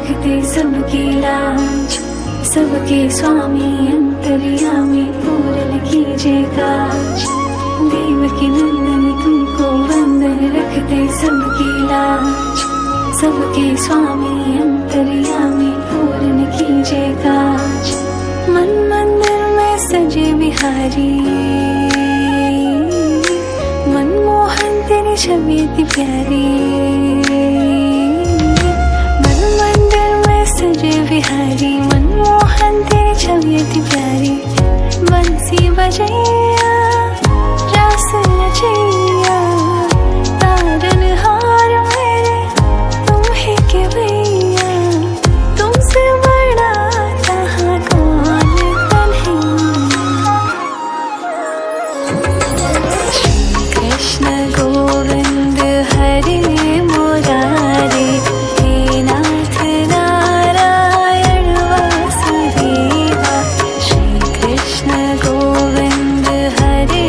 रखते सबकी लाज, सबके स्वामी अंतर्यामी पूरन कीजिए काज। देवकी नंदन तुमको वंदन रखते सबकी लाज, सबके स्वामी अंतर्यामी पूरन कीजिए काज। मन मंदिर में सजे बिहारी, मनमोहन तेरी छवि इतनी प्यारी। मन मंदिर में सजे बिहारी, मनमोहन तेरी छवि इतनी प्यारी। बंसी बजैया रास रचैया, तारन हार मेरे तुम ही के भैया। तुमसे बड़ा कहाँ कौन कन्हैया। श्री कृष्ण गोविंद हरे मुरारे, हे नाथ नारायण वासुदेवा। श्री कृष्ण गोविंद हरे